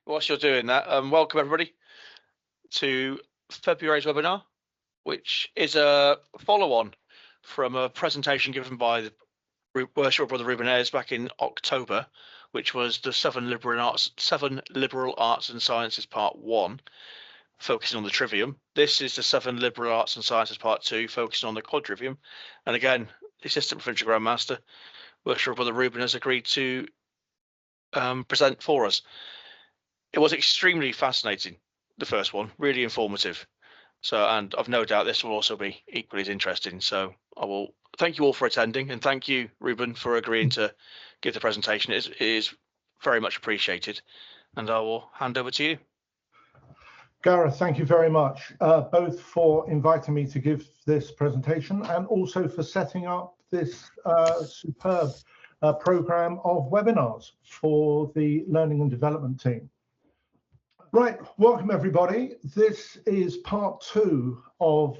whilst you're doing that, welcome everybody to February's webinar, which is a follow-on from a presentation given by the Worshipful Brother Reuben Ayres back in October, which was the seven liberal arts and sciences Part 1, focusing on the Trivium. This is the seven liberal arts and sciences Part 2, focusing on the Quadrivium. And again, the Assistant Provincial Grand Master, Worshipful Brother Reuben, has agreed to present for us. It was extremely fascinating, the first one, really informative. So, and I've no doubt this will also be equally as interesting. So I will thank you all for attending, and thank you, Reuben, for agreeing to give the presentation. It is very much appreciated. And I will hand over to you. Gareth, thank you very much, both for inviting me to give this presentation and also for setting up this superb program of webinars for the Learning and Development team. Right, welcome everybody. This is part 2 of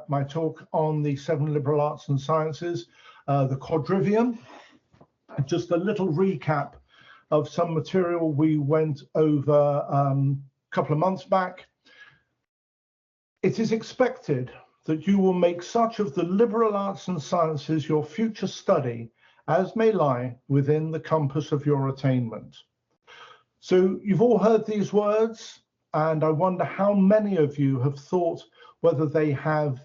my talk on the 7 liberal arts and sciences, the Quadrivium. Just a little recap of some material we went over a couple of months back. It is expected that you will make such of the liberal arts and sciences your future study as may lie within the compass of your attainment. So you've all heard these words, and I wonder how many of you have thought whether they have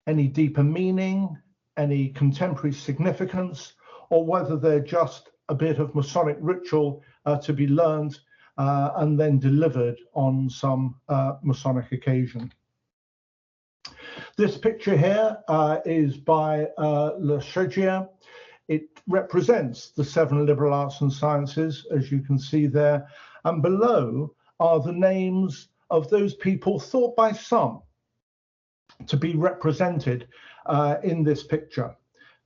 any deeper meaning, any contemporary significance, or whether they're just a bit of Masonic ritual to be learned and then delivered on some Masonic occasion. This picture here is by Le Chegier. It represents the 7 liberal arts and sciences, as you can see there, and below are the names of those people thought by some to be represented in this picture.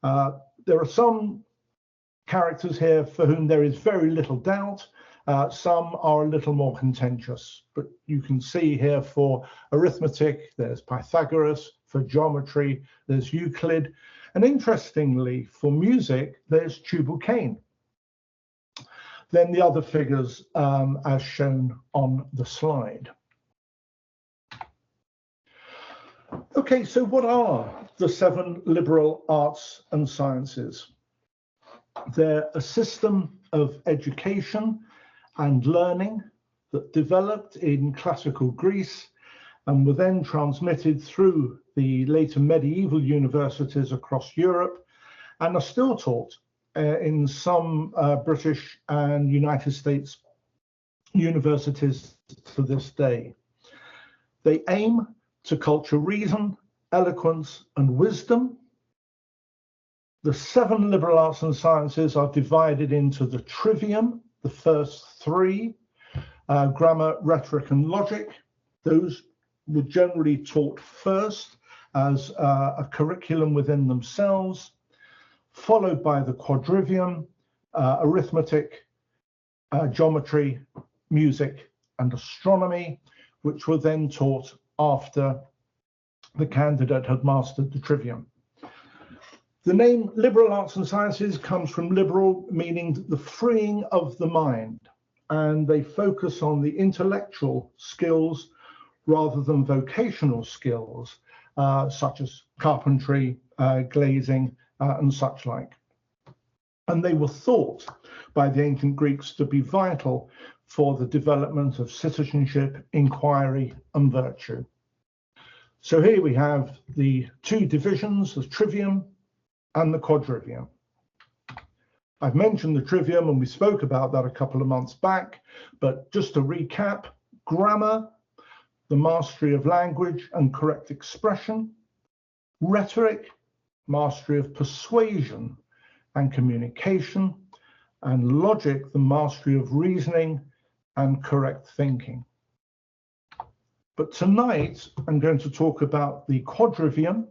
There are some characters here for whom there is very little doubt. Some are a little more contentious, but you can see here for arithmetic, there's Pythagoras; for geometry, there's Euclid; and interestingly, for music, there's Tubal-Cain. Then the other figures as shown on the slide. Okay, so what are the 7 liberal arts and sciences? They're a system of education and learning that developed in classical Greece and were then transmitted through the later medieval universities across Europe and are still taught in some British and United States universities to this day. They aim to culture reason, eloquence, and wisdom. The 7 liberal arts and sciences are divided into the Trivium, the first 3, grammar, rhetoric, and logic. Those were generally taught first as a curriculum within themselves, followed by the Quadrivium, arithmetic, geometry, music, and astronomy, which were then taught after the candidate had mastered the Trivium. The name liberal arts and sciences comes from liberal, meaning the freeing of the mind, and they focus on the intellectual skills rather than vocational skills, such as carpentry, glazing, and such like. And they were thought by the ancient Greeks to be vital for the development of citizenship, inquiry, and virtue. So here we have the 2 divisions, the Trivium and the Quadrivium. I've mentioned the Trivium, and we spoke about that a couple of months back, but just to recap: grammar, the mastery of language and correct expression; rhetoric, mastery of persuasion and communication; and logic, the mastery of reasoning and correct thinking. But tonight I'm going to talk about the Quadrivium,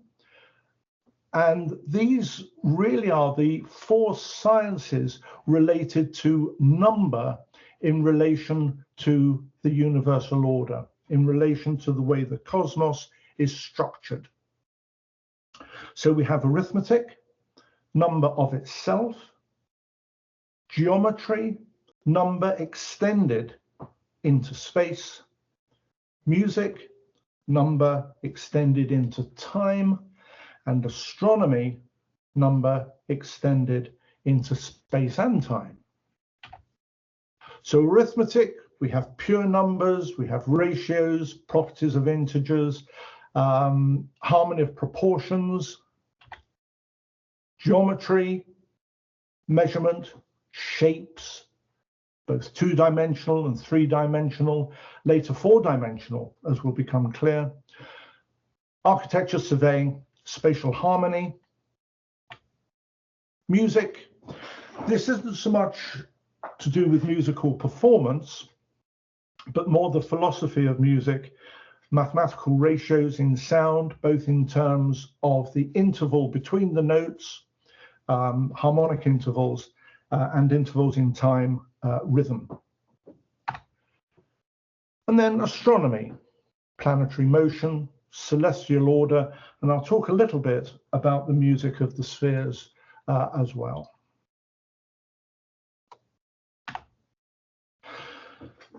and these really are the 4 sciences related to number in relation to the universal order, in relation to the way the cosmos is structured. So we have arithmetic, number of itself; geometry, number extended into space, music, number extended into time, and astronomy, number extended into space and time. So arithmetic, we have pure numbers, we have ratios, properties of integers, harmony of proportions, geometry, measurement, shapes, both two-dimensional and three-dimensional, later four-dimensional, as will become clear, architecture, surveying, spatial harmony, music. This isn't so much to do with musical performance, but more the philosophy of music, mathematical ratios in sound, both in terms of the interval between the notes, harmonic intervals, and intervals in time, rhythm. And then astronomy, planetary motion, celestial order, and I'll talk a little bit about the music of the spheres as well.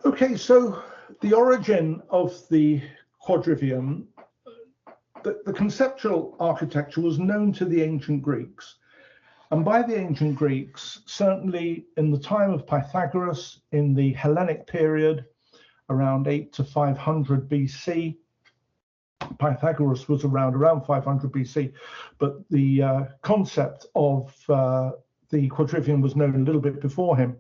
Okay, so the origin of the quadrivium, the conceptual architecture was known to the ancient Greeks. And by the ancient Greeks, certainly in the time of Pythagoras, in the Hellenic period, around 8 to 500 BC, Pythagoras was around 500 BC, but the concept of the quadrivium was known a little bit before him.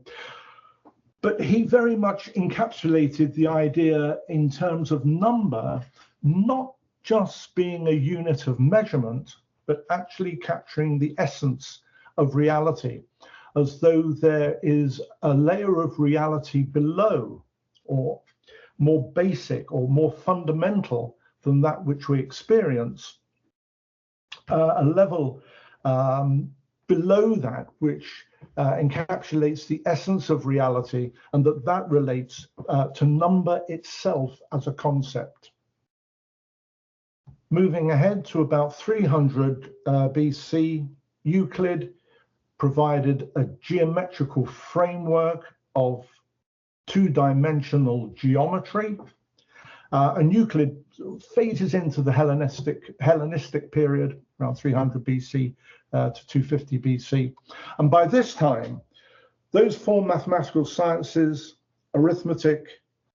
But he very much encapsulated the idea in terms of number, not just being a unit of measurement, but actually capturing the essence of reality, as though there is a layer of reality below, or more basic or more fundamental than that which we experience, a level below that which encapsulates the essence of reality, and that relates to number itself as a concept. Moving ahead to about 300 BC, Euclid provided a geometrical framework of two-dimensional geometry, and Euclid phases into the Hellenistic period around 300 BC to 250 BC. And by this time, those four mathematical sciences, arithmetic,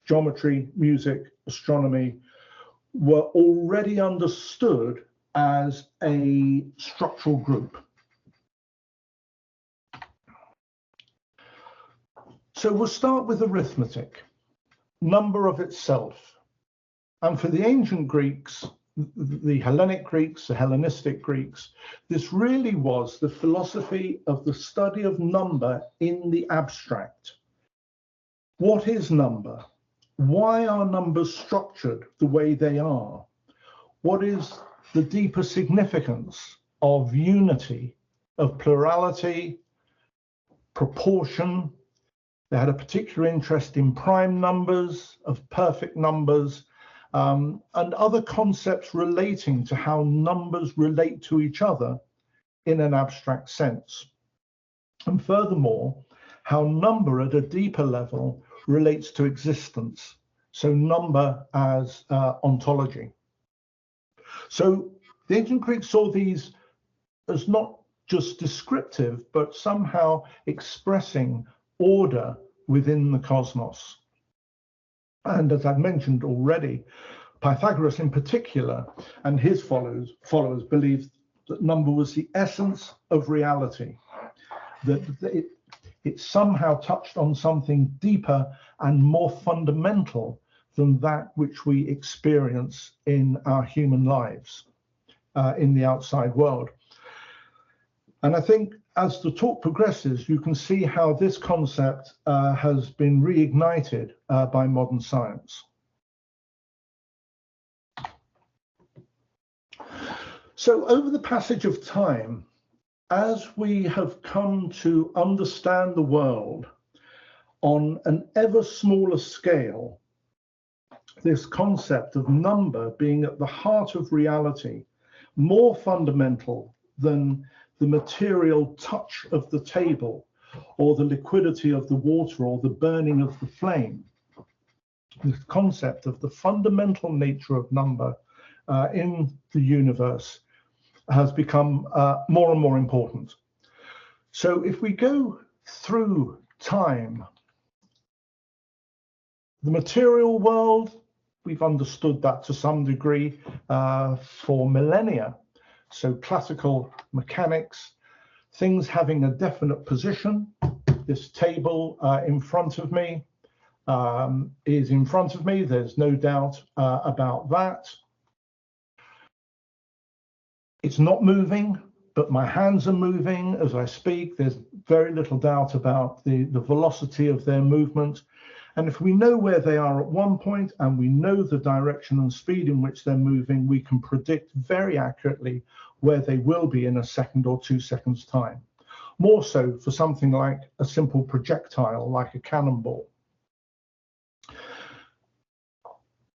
geometry, music, astronomy, were already understood as a structural group. So we'll start with arithmetic, number of itself. And for the ancient Greeks, the Hellenic Greeks, the Hellenistic Greeks, this really was the philosophy of the study of number in the abstract. What is number? Why are numbers structured the way they are? What is the deeper significance of unity, of plurality, proportion? They had a particular interest in prime numbers, of perfect numbers, and other concepts relating to how numbers relate to each other in an abstract sense. And furthermore, how number at a deeper level relates to existence. So number as ontology. So the ancient Greeks saw these as not just descriptive, but somehow expressing order within the cosmos. And as I've mentioned already, Pythagoras in particular and his followers believed that number was the essence of reality, that it somehow touched on something deeper and more fundamental than that which we experience in our human lives, in the outside world. And I think as the talk progresses, you can see how this concept has been reignited by modern science. So over the passage of time, as we have come to understand the world on an ever smaller scale, this concept of number being at the heart of reality, more fundamental than the material touch of the table, or the liquidity of the water, or the burning of the flame, this concept of the fundamental nature of number in the universe has become more and more important. So if we go through time, the material world, we've understood that to some degree for millennia. So classical mechanics, things having a definite position. This table in front of me is in front of me. There's no doubt about that. It's not moving, but my hands are moving as I speak. There's very little doubt about the velocity of their movement. And if we know where they are at one point and we know the direction and speed in which they're moving, we can predict very accurately where they will be in a second or 2 seconds' time. More so for something like a simple projectile, like a cannonball.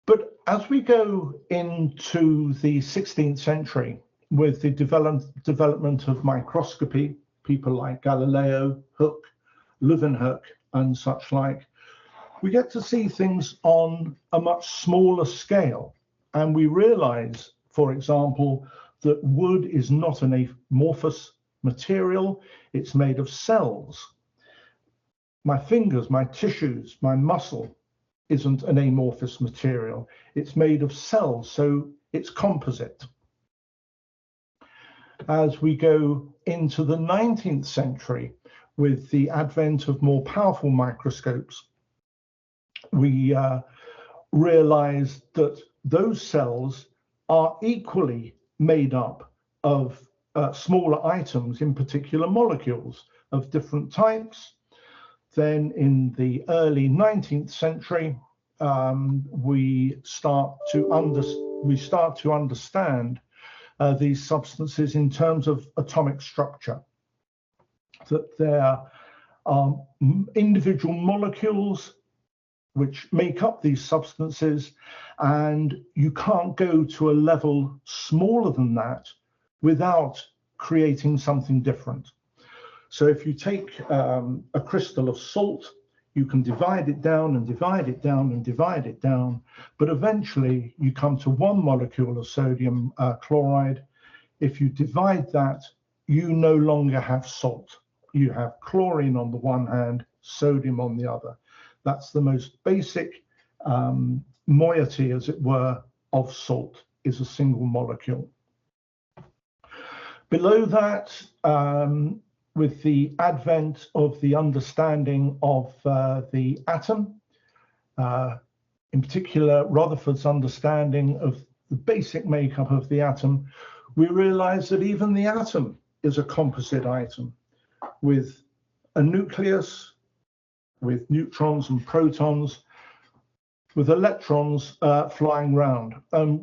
But as we go into the 16th century, with the development of microscopy, people like Galileo, Hooke, Leeuwenhoek, and such like, we get to see things on a much smaller scale. And we realize, for example, that wood is not an amorphous material. It's made of cells. My fingers, my tissues, my muscle isn't an amorphous material. It's made of cells, so it's composite. As we go into the 19th century, with the advent of more powerful microscopes, we realize that those cells are equally made up of smaller items, in particular molecules of different types. Then in the early 19th century, we start to understand these substances in terms of atomic structure, that there are individual molecules which make up these substances, and you can't go to a level smaller than that without creating something different. So if you take a crystal of salt, you can divide it down and divide it down and divide it down, but eventually you come to one molecule of sodium chloride. If you divide that, you no longer have salt. You have chlorine on the one hand, sodium on the other. That's the most basic moiety, as it were, of salt, is a single molecule. Below that, with the advent of the understanding of the atom, in particular Rutherford's understanding of the basic makeup of the atom, we realize that even the atom is a composite item with a nucleus, with neutrons and protons, with electrons flying round.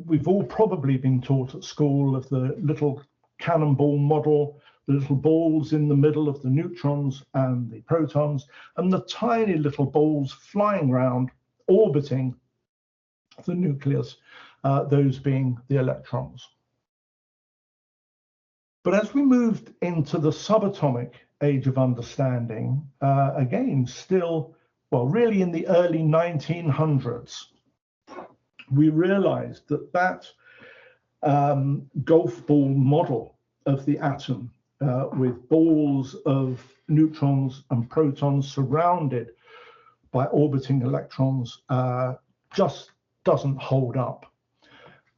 We've all probably been taught at school of the little cannonball model, the little balls in the middle of the neutrons and the protons, and the tiny little balls flying around, orbiting the nucleus, those being the electrons. But as we moved into the subatomic age of understanding, again, still, well, really in the early 1900s, we realized that that golf ball model of the atom, with balls of neutrons and protons surrounded by orbiting electrons, just doesn't hold up.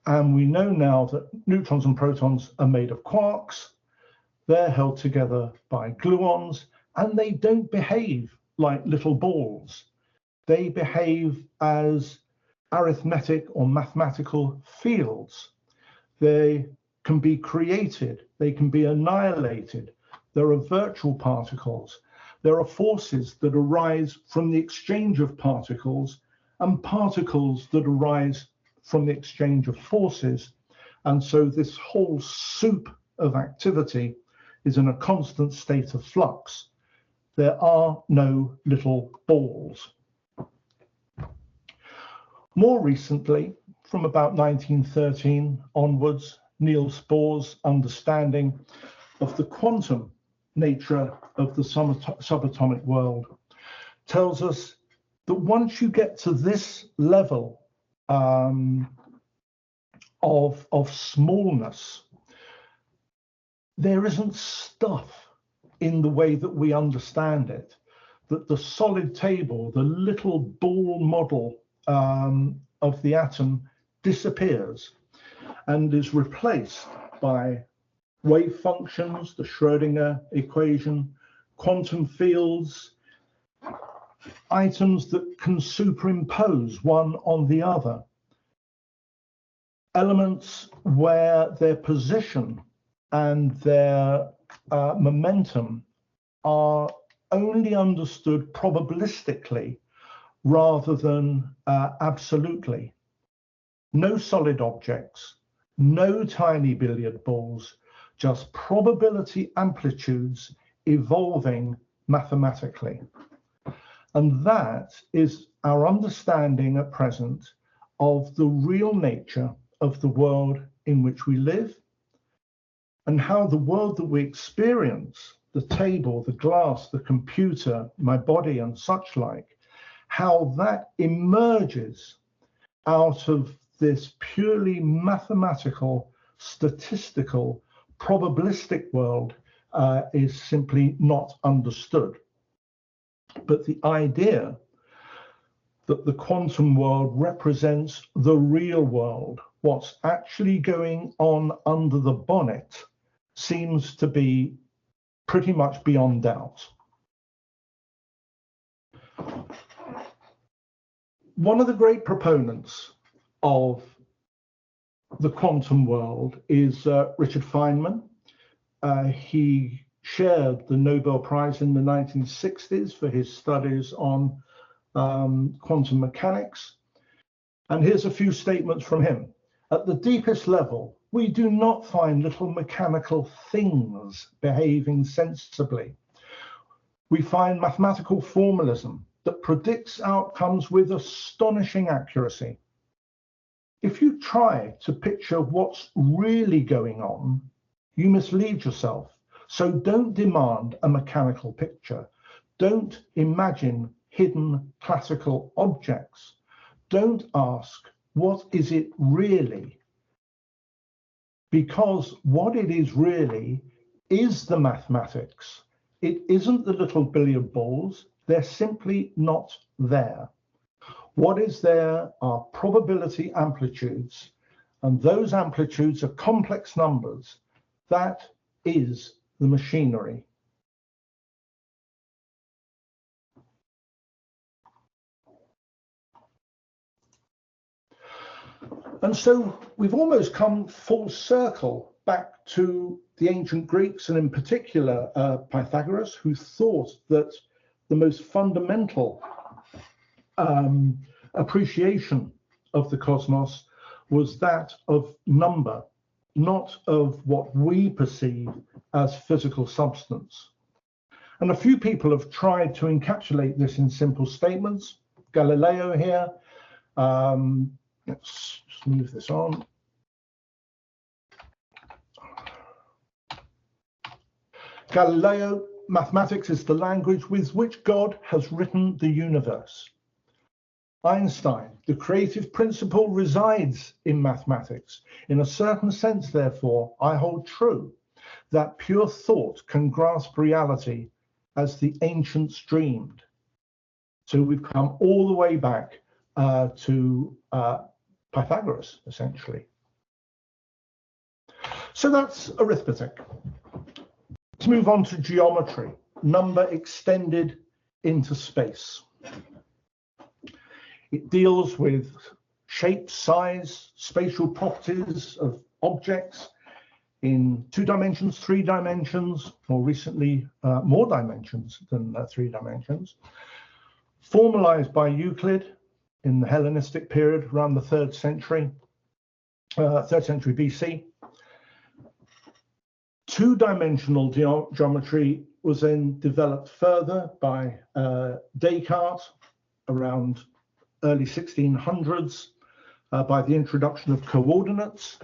And we know now that neutrons and protons are made of quarks. They're held together by gluons, and they don't behave like little balls. They behave as arithmetic or mathematical fields. They can be created, they can be annihilated. There are virtual particles. There are forces that arise from the exchange of particles, and particles that arise from the exchange of forces. And so this whole soup of activity is in a constant state of flux. There are no little balls. More recently, from about 1913 onwards, Niels Bohr's understanding of the quantum nature of the subatomic world tells us that once you get to this level of smallness, there isn't stuff in the way that we understand it, that the solid table, the little ball model of the atom disappears and is replaced by wave functions, the Schrödinger equation, quantum fields, items that can superimpose one on the other, elements where their position and their momentum are only understood probabilistically rather than absolutely. No solid objects, no tiny billiard balls, just probability amplitudes evolving mathematically. And that is our understanding at present of the real nature of the world in which we live, and how the world that we experience, the table, the glass, the computer, my body and such like, how that emerges out of this purely mathematical, statistical, probabilistic world is simply not understood. But the idea that the quantum world represents the real world, what's actually going on under the bonnet, seems to be pretty much beyond doubt. One of the great proponents of the quantum world is Richard Feynman. He shared the Nobel Prize in the 1960s for his studies on quantum mechanics. And here's a few statements from him. At the deepest level, we do not find little mechanical things behaving sensibly. We find mathematical formalism that predicts outcomes with astonishing accuracy. If you try to picture what's really going on, you mislead yourself. So don't demand a mechanical picture. Don't imagine hidden classical objects. Don't ask, what is it really? Because what it is really is the mathematics. It isn't the little billiard balls. They're simply not there. What is there are probability amplitudes, and those amplitudes are complex numbers. That is the machinery. And so we've almost come full circle back to the ancient Greeks, and in particular Pythagoras, who thought that the most fundamental appreciation of the cosmos was that of number, not of what we perceive as physical substance. And a few people have tried to encapsulate this in simple statements. Galileo here, let's move this on. Galileo, mathematics is the language with which God has written the universe. Einstein, the creative principle resides in mathematics. In a certain sense, therefore, I hold true that pure thought can grasp reality as the ancients dreamed. So we've come all the way back to Pythagoras, essentially. So that's arithmetic. Let's move on to geometry, number extended into space. It deals with shape, size, spatial properties of objects in 2 dimensions, 3 dimensions, more recently, more dimensions than 3 dimensions, formalized by Euclid in the Hellenistic period around the 3rd century BC. 2-dimensional geometry was then developed further by Descartes around early 1600s by the introduction of coordinates,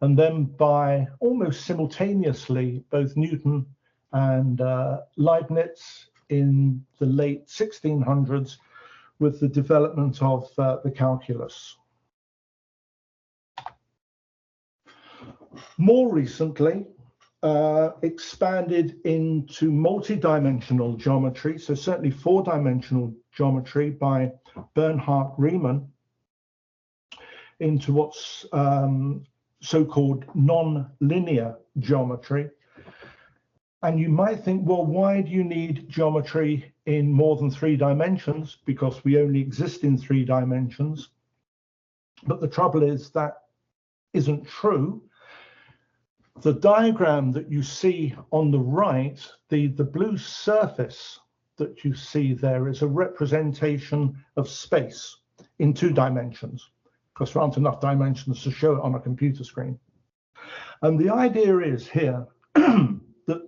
and then by almost simultaneously both Newton and Leibniz in the late 1600s with the development of the calculus. More recently, expanded into multi-dimensional geometry, so certainly four-dimensional geometry by Bernhard Riemann, into what's so-called non-linear geometry. And you might think, well, why do you need geometry in more than 3 dimensions? Because we only exist in 3 dimensions. But the trouble is that isn't true. The diagram that you see on the right, the blue surface that you see there is a representation of space in 2 dimensions, because there aren't enough dimensions to show it on a computer screen. And the idea is here that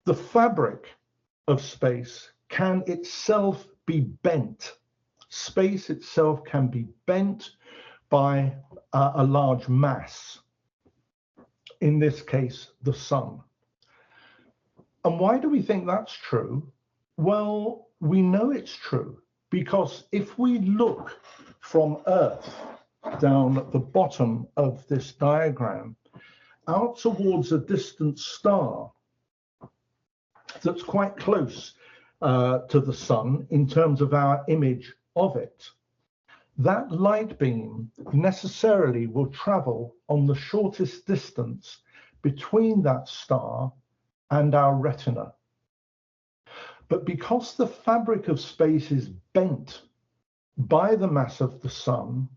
the fabric of space can itself be bent. Space itself can be bent by a large mass, in this case, the sun. And why do we think that's true? Well, we know it's true because if we look from Earth down at the bottom of this diagram out towards a distant star that's quite close to the sun in terms of our image of it, that light beam necessarily will travel on the shortest distance between that star and our retina. But because the fabric of space is bent by the mass of the sun,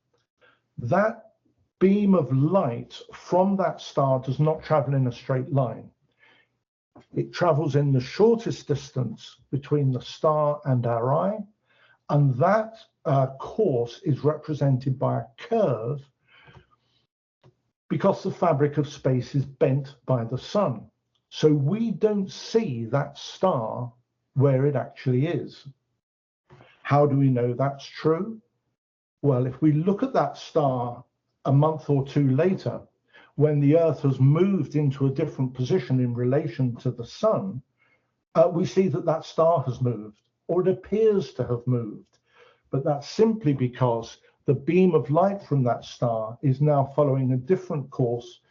that beam of light from that star does not travel in a straight line. It travels in the shortest distance between the star and our eye, and that course is represented by a curve because the fabric of space is bent by the sun. So we don't see that star where it actually is. How do we know that's true? Well, if we look at that star a month or 2 later, when the Earth has moved into a different position in relation to the sun, we see that that star has moved, or it appears to have moved. But that's simply because the beam of light from that star is now following a different course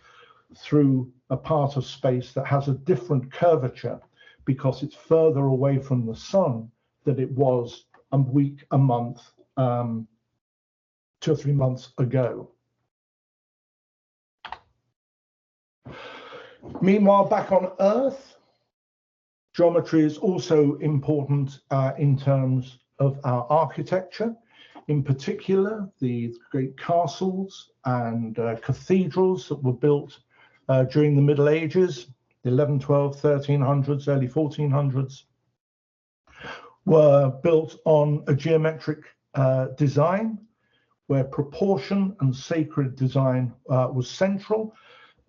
through a part of space that has a different curvature because it's further away from the sun than it was a week, a month, 2 or 3 months ago. Meanwhile, back on Earth, geometry is also important in terms of our architecture, in particular the great castles and cathedrals that were built during the Middle Ages, the 11, 12, 1300s, early 1400s, were built on a geometric design where proportion and sacred design was central.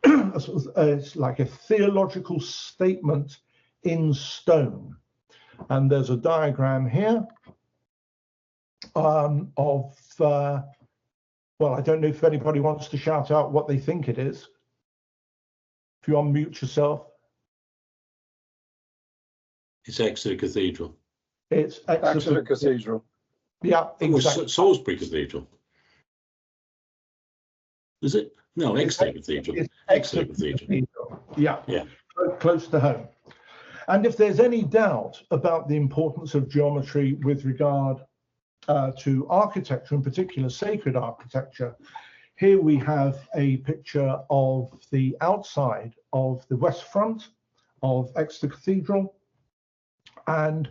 It's like a theological statement in stone. And there's a diagram here of, well, I don't know if anybody wants to shout out what they think it is. If you unmute yourself. It's Exeter Cathedral. It's Exeter Cathedral. Yeah, exactly. Or Salisbury Cathedral. Is it? No, Exeter Cathedral. Exeter Cathedral. Yeah, yeah, close to home. And if there's any doubt about the importance of geometry with regard to architecture, in particular sacred architecture, here we have a picture of the outside of the west front of Exeter Cathedral. And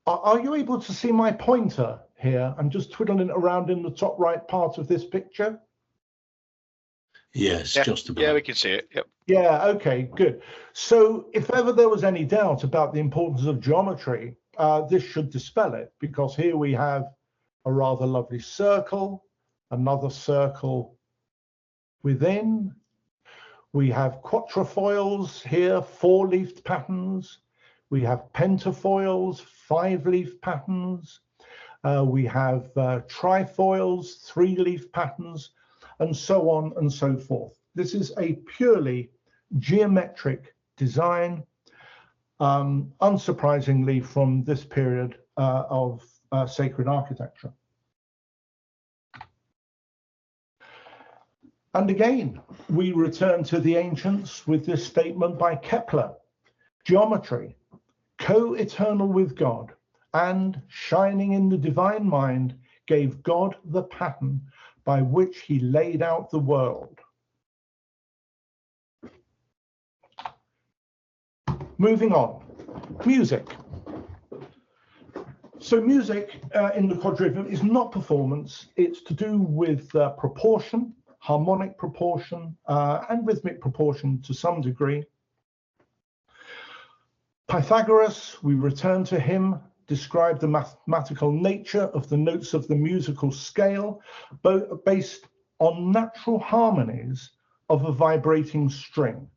are you able to see my pointer here? I'm just twiddling it around in the top right part of this picture. yes, Yeah, just about. yeah, we can see it. Yep. Yeah, okay, good. So if ever there was any doubt about the importance of geometry, this should dispel it, because here we have a rather lovely circle, another circle within. We have quatrefoils here, 4-leafed patterns. We have pentafoils, 5-leaf patterns. We have trifoils, 3-leaf patterns, and so on and so forth. This is a purely geometric design, unsurprisingly from this period of sacred architecture. And again, we return to the ancients with this statement by Kepler: geometry, co-eternal with God, and shining in the divine mind, gave God the pattern by which he laid out the world. Moving on, music. So music in the quadrivium is not performance, it's to do with proportion, harmonic proportion, and rhythmic proportion to some degree. Pythagoras, we return to him, described the mathematical nature of the notes of the musical scale, based on natural harmonies of a vibrating string.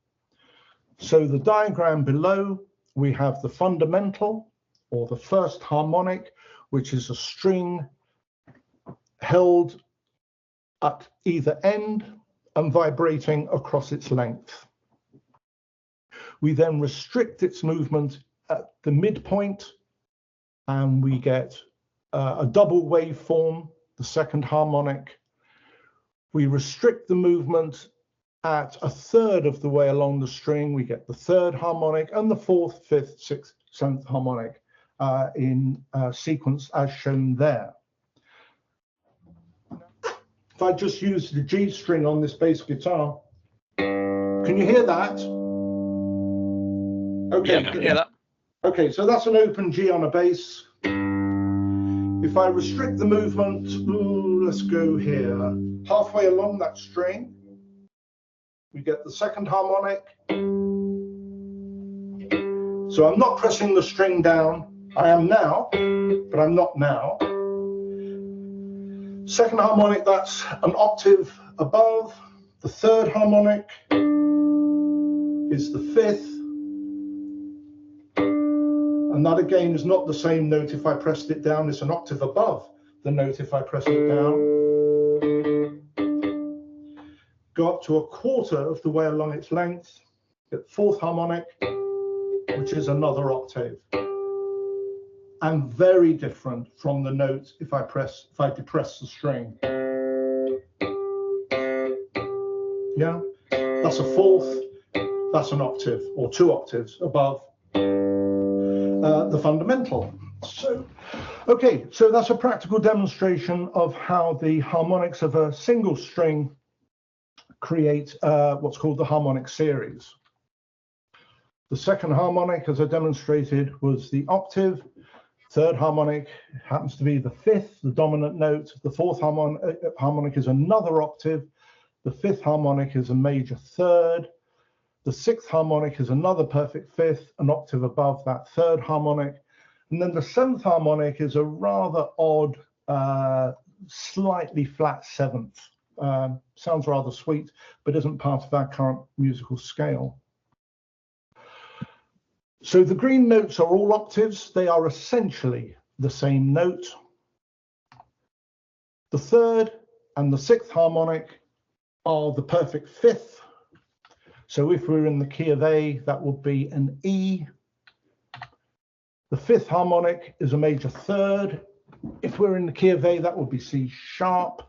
So the diagram below, we have the fundamental, or the first harmonic, which is a string held at either end and vibrating across its length. We then restrict its movement at the midpoint, and we get a double waveform, the second harmonic. We restrict the movement at a third of the way along the string, we get the third harmonic, and the fourth, fifth, sixth, seventh harmonic in sequence as shown there. If I just use the G string on this bass guitar, can you hear that? Okay, yeah, I can hear that. Okay, so that's an open G on a bass. If I restrict the movement, let's go here, halfway along that string, we get the second harmonic. So I'm not pressing the string down. I am now, but I'm not now. Second harmonic, that's an octave above. The third harmonic is the fifth. And that again is not the same note if I pressed it down. It's an octave above the note if I press it down. Go up to a quarter of the way along its length. Get fourth harmonic, which is another octave. And very different from the note if I depress the string. Yeah, that's a fourth, that's an octave or two octaves above the fundamental. So, okay, so that's a practical demonstration of how the harmonics of a single string create what's called the harmonic series. The second harmonic, as I demonstrated, was the octave. Third harmonic happens to be the fifth, the dominant note. The fourth harmonic is another octave. The fifth harmonic is a major third. The sixth harmonic is another perfect fifth, an octave above that third harmonic. And then the seventh harmonic is a rather odd, slightly flat seventh. Sounds rather sweet, but isn't part of our current musical scale. So the green notes are all octaves. They are essentially the same note. The third and the sixth harmonic are the perfect fifth. So if we're in the key of A, that would be an E. The fifth harmonic is a major third. If we're in the key of A, that would be C sharp.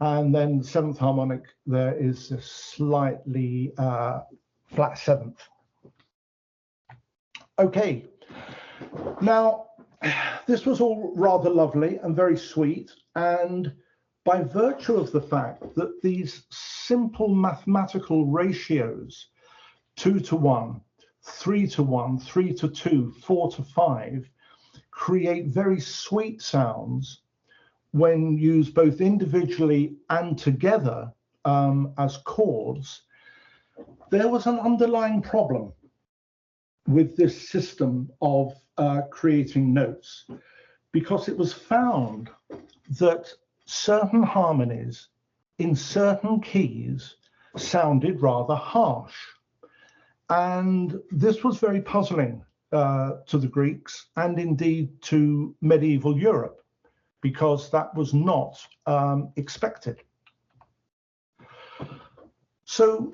And then the seventh harmonic, there is a slightly flat seventh. Okay, now this was all rather lovely and very sweet, and by virtue of the fact that these simple mathematical ratios, 2 to 1, 3 to 1, 3 to 2, 4 to 5, create very sweet sounds when used both individually and together as chords, there was an underlying problem with this system of creating notes, because it was found that certain harmonies in certain keys sounded rather harsh. And this was very puzzling to the Greeks and indeed to medieval Europe, because that was not expected. So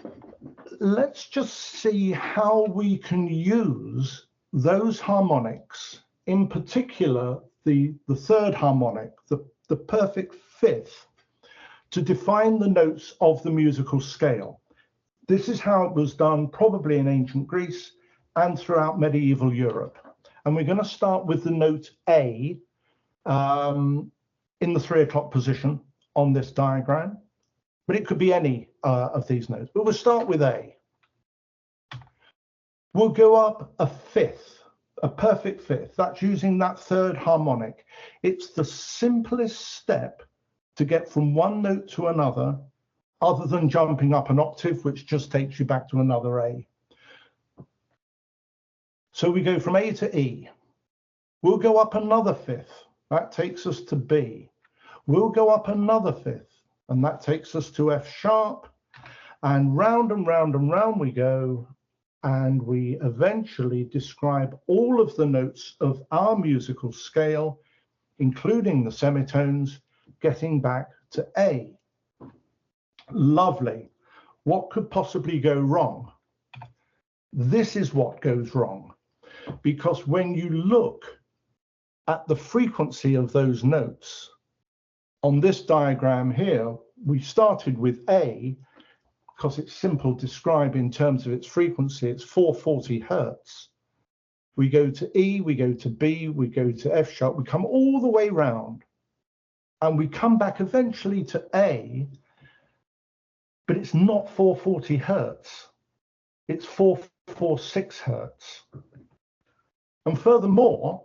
let's just see how we can use those harmonics, in particular the third harmonic, the perfect fifth, to define the notes of the musical scale. This is how it was done probably in ancient Greece and throughout medieval Europe. And we're going to start with the note A in the 3 o'clock position on this diagram, but it could be any of these notes. But we'll start with A. We'll go up a fifth, a perfect fifth. That's using that third harmonic. It's the simplest step to get from one note to another, other than jumping up an octave, which just takes you back to another A. So we go from A to E. We'll go up another fifth. That takes us to B. We'll go up another fifth, and that takes us to F sharp. And round and round and round we go, and we eventually describe all of the notes of our musical scale, including the semitones, getting back to A. Lovely. What could possibly go wrong? This is what goes wrong, because when you look at the frequency of those notes, on this diagram here, we started with A, because it's simple to describe in terms of its frequency, it's 440 hertz. We go to E, we go to B, we go to F sharp, we come all the way round, and we come back eventually to A, but it's not 440 hertz, it's 446 hertz. And furthermore,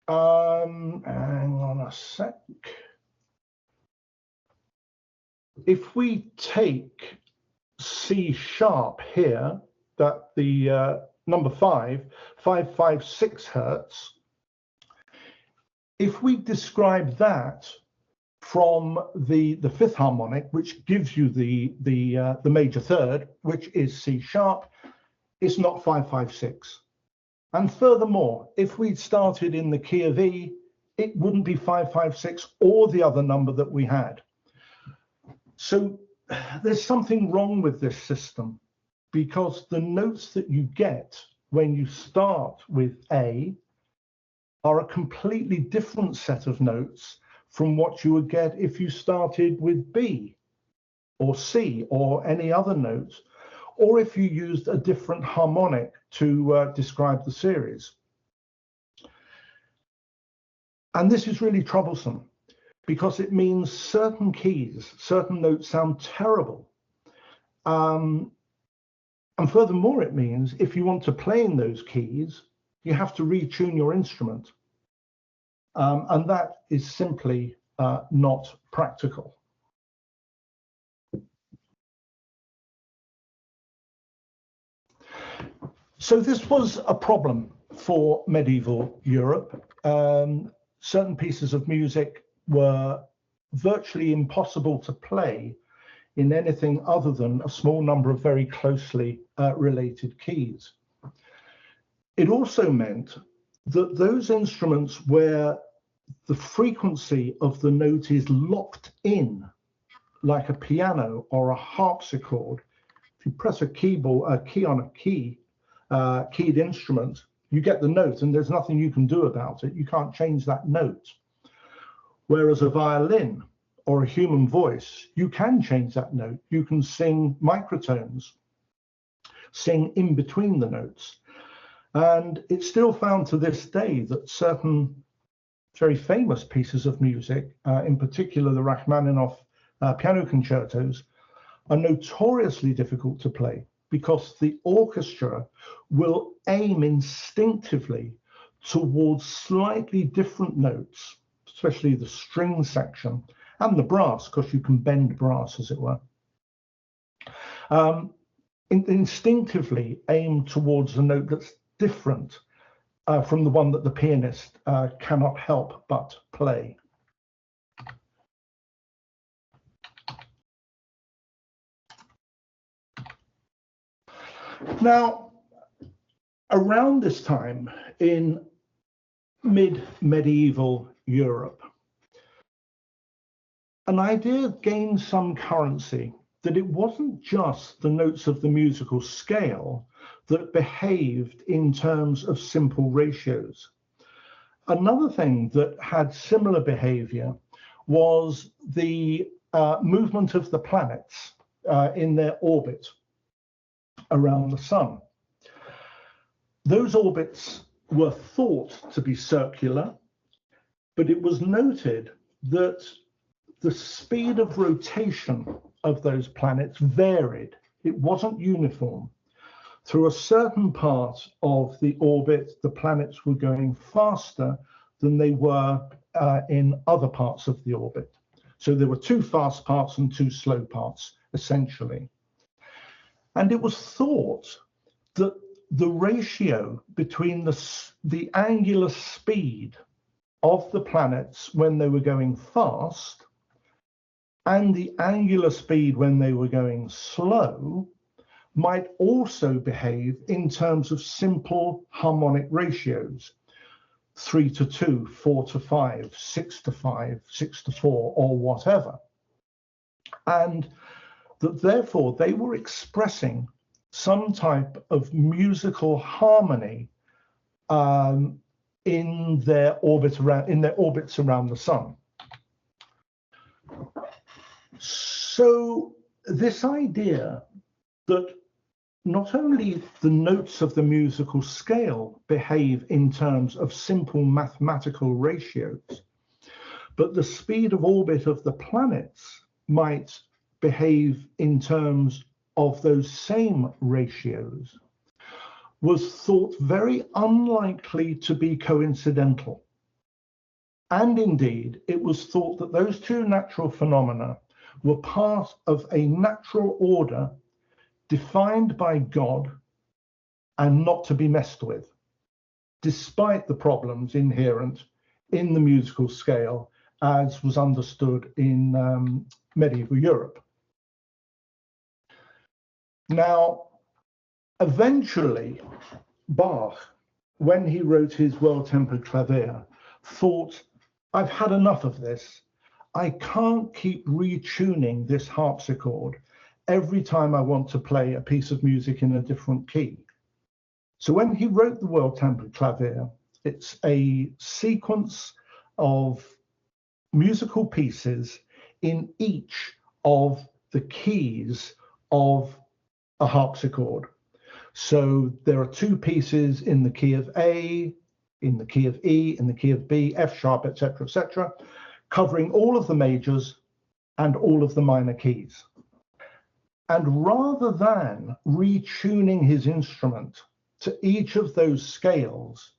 hang on a sec. If we take C sharp here, that the number 556 hertz, if we describe that from the fifth harmonic, which gives you the major third, which is C sharp, it's not 556. And furthermore, if we'd started in the key of E, it wouldn't be 556 or the other number that we had. So there's something wrong with this system, because the notes that you get when you start with A are a completely different set of notes from what you would get if you started with B or C or any other notes, or if you used a different harmonic to describe the series. And this is really troublesome, because it means certain keys, certain notes sound terrible. And furthermore, it means if you want to play in those keys, you have to retune your instrument. And that is simply not practical. So this was a problem for medieval Europe. Certain pieces of music were virtually impossible to play in anything other than a small number of very closely related keys. It also meant that those instruments where the frequency of the note is locked in, like a piano or a harpsichord, if you press a key on a keyed instrument, you get the note and there's nothing you can do about it. You can't change that note. Whereas a violin or a human voice, you can change that note. You can sing microtones, sing in between the notes. And it's still found to this day that certain very famous pieces of music, in particular the Rachmaninoff piano concertos, are notoriously difficult to play, because the orchestra will aim instinctively towards slightly different notes, especially the string section and the brass, because you can bend brass, as it were. Instinctively aim towards a note that's different from the one that the pianist cannot help but play. Now, around this time in mid-medieval Europe, an idea gained some currency that it wasn't just the notes of the musical scale that behaved in terms of simple ratios. Another thing that had similar behavior was the movement of the planets in their orbit around the sun. Those orbits were thought to be circular, but it was noted that the speed of rotation of those planets varied. It wasn't uniform. Through a certain part of the orbit, the planets were going faster than they were in other parts of the orbit. So there were two fast parts and two slow parts, essentially. And it was thought that the ratio between the angular speed of the planets when they were going fast and the angular speed when they were going slow might also behave in terms of simple harmonic ratios, 3 to 2, 4 to 5, 6 to 5, 6 to 4, or whatever. And that therefore they were expressing some type of musical harmony in their orbits around the sun. So this idea that not only the notes of the musical scale behave in terms of simple mathematical ratios, but the speed of orbit of the planets might behave in terms of those same ratios was thought very unlikely to be coincidental. And indeed, it was thought that those two natural phenomena were part of a natural order defined by God and not to be messed with, despite the problems inherent in the musical scale as was understood in medieval Europe. Now, eventually, Bach, when he wrote his Well-Tempered Clavier, thought, I've had enough of this. I can't keep retuning this harpsichord every time I want to play a piece of music in a different key. So when he wrote the Well-Tempered Clavier, it's a sequence of musical pieces in each of the keys of a harpsichord. So there are two pieces in the key of A, in the key of E, in the key of B, F sharp, etc., covering all of the majors and all of the minor keys. And rather than retuning his instrument to each of those scales,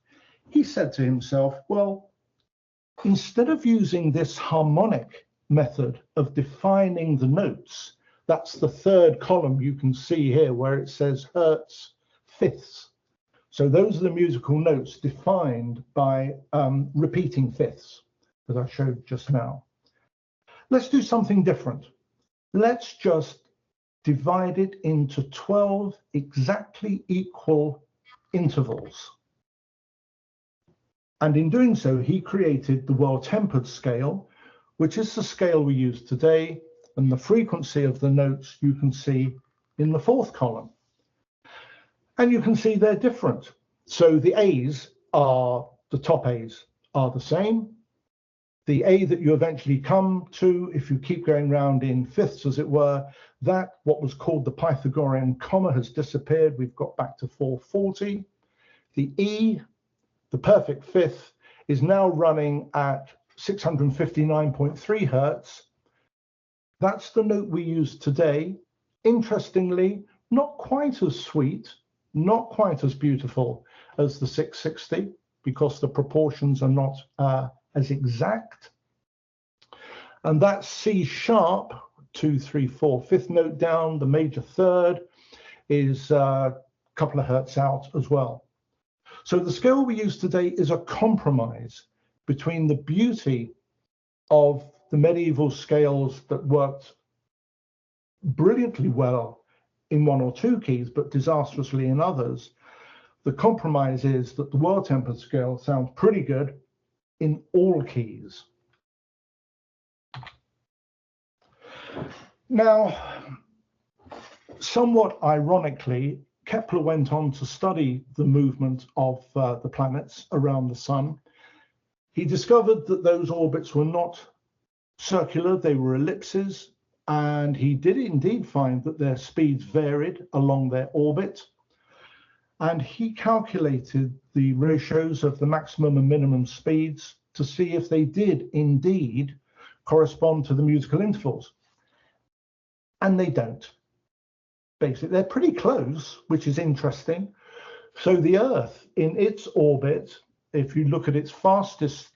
he said to himself, well, instead of using this harmonic method of defining the notes, that's the third column you can see here where it says hertz fifths. So those are the musical notes defined by repeating fifths that I showed just now. Let's do something different. Let's just divide it into 12 exactly equal intervals. And in doing so, he created the well-tempered scale, which is the scale we use today, and the frequency of the notes you can see in the fourth column. And you can see they're different. So the A's are, the top A's are the same. The A that you eventually come to, if you keep going round in fifths, as it were, that what was called the Pythagorean comma has disappeared. We've got back to 440. The E, the perfect fifth, is now running at 659.3 hertz. That's the note we use today. Interestingly, not quite as sweet, not quite as beautiful as the 660, because the proportions are not as exact. And that's C sharp, 2, 3, 4, fifth note down. The major third is a couple of hertz out as well. So the scale we use today is a compromise between the beauty of the medieval scales that worked brilliantly well in one or two keys, but disastrously in others. The compromise is that the well-tempered scale sounds pretty good in all keys. Now, somewhat ironically, Kepler went on to study the movement of the planets around the sun He discovered that those orbits were not circular, they were ellipses, and he did indeed find that their speeds varied along their orbit. And he calculated the ratios of the maximum and minimum speeds to see if they did indeed correspond to the musical intervals. And they don't. Basically, they're pretty close, which is interesting. So the Earth in its orbit, if you look at its fastest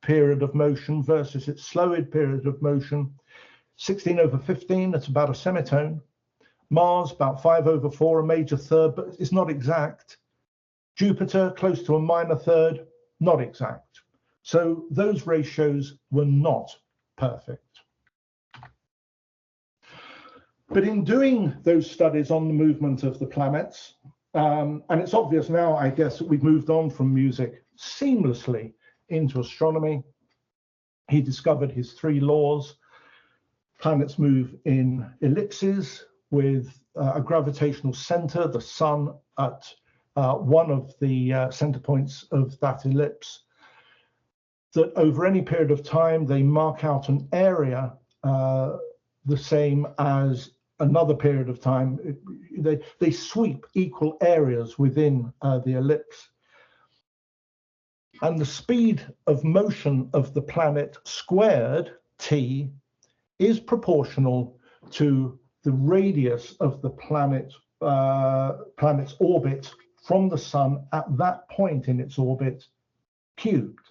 period of motion versus its slowest period of motion, 16/15, that's about a semitone. Mars, about 5/4, a major third, but it's not exact. Jupiter, close to a minor third, not exact. So those ratios were not perfect. But in doing those studies on the movement of the planets, and it's obvious now, I guess, that we've moved on from music seamlessly into astronomy. He discovered his 3 laws. Planets move in ellipses with a gravitational center, the sun, at one of the center points of that ellipse. That over any period of time, they mark out an area the same as another period of time. They sweep equal areas within the ellipse. And the speed of motion of the planet squared, t, is proportional to the radius of the planet's orbit from the sun at that point in its orbit, cubed.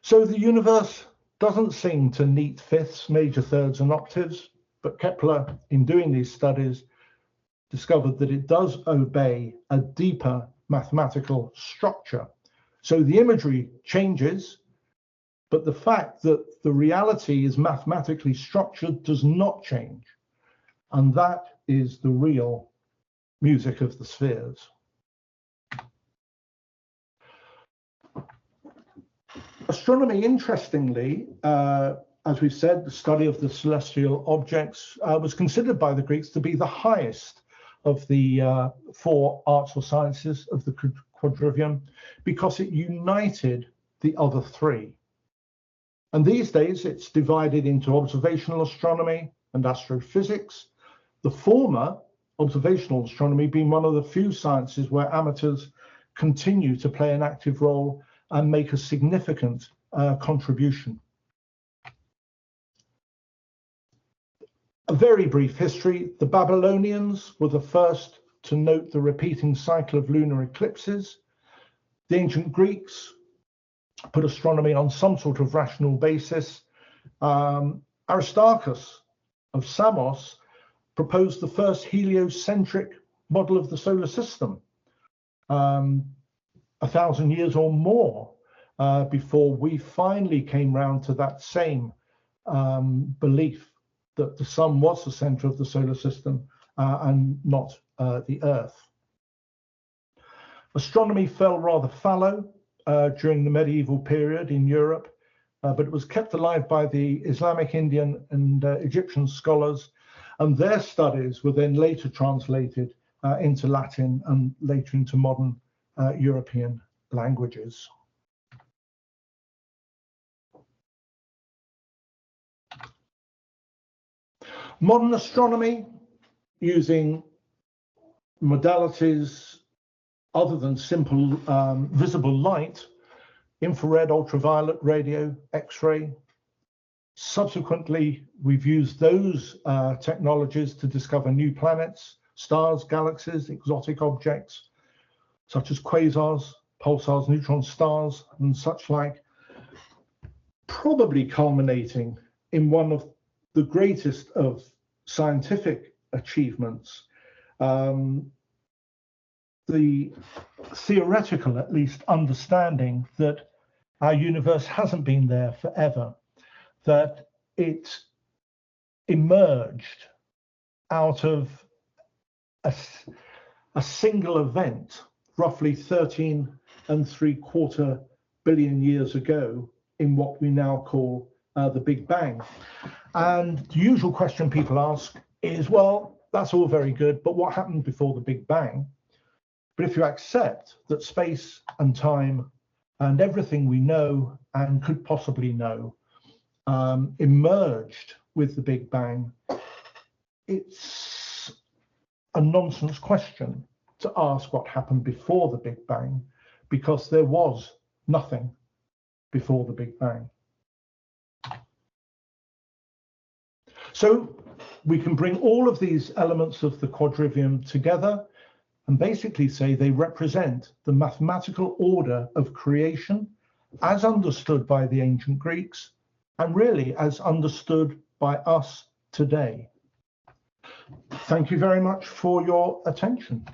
So the universe doesn't sing to neat fifths, major thirds, and octaves, but Kepler, in doing these studies, discovered that it does obey a deeper mathematical structure. So the imagery changes, but the fact that the reality is mathematically structured does not change. And that is the real music of the spheres. Astronomy, interestingly, as we've said, the study of the celestial objects was considered by the Greeks to be the highest of the 4 arts or sciences of the Quadrivium, because it united the other 3. And these days it's divided into observational astronomy and astrophysics. The former, observational astronomy, being one of the few sciences where amateurs continue to play an active role and make a significant contribution. A very brief history. The Babylonians were the first to note the repeating cycle of lunar eclipses. The ancient Greeks put astronomy on some sort of rational basis. Aristarchus of Samos proposed the first heliocentric model of the solar system 1,000 years or more before we finally came round to that same belief that the sun was the center of the solar system and not the Earth. Astronomy fell rather fallow during the medieval period in Europe, but it was kept alive by the Islamic, Indian, and Egyptian scholars, and their studies were then later translated into Latin and later into modern European languages. Modern astronomy, using modalities other than simple visible light, infrared, ultraviolet, radio, X-ray. Subsequently, we've used those technologies to discover new planets, stars, galaxies, exotic objects, such as quasars, pulsars, neutron stars, and such like, probably culminating in one of the greatest of scientific achievements, the theoretical, at least, understanding that our universe hasn't been there forever, that it emerged out of a single event, roughly 13.75 billion years ago, in what we now call the Big Bang. And the usual question people ask is, well, that's all very good, but what happened before the Big Bang? But if you accept that space and time and everything we know and could possibly know emerged with the Big Bang, it's a nonsense question to ask what happened before the Big Bang, because there was nothing before the Big Bang. So we can bring all of these elements of the quadrivium together and basically say they represent the mathematical order of creation as understood by the ancient Greeks and really as understood by us today. Thank you very much for your attention.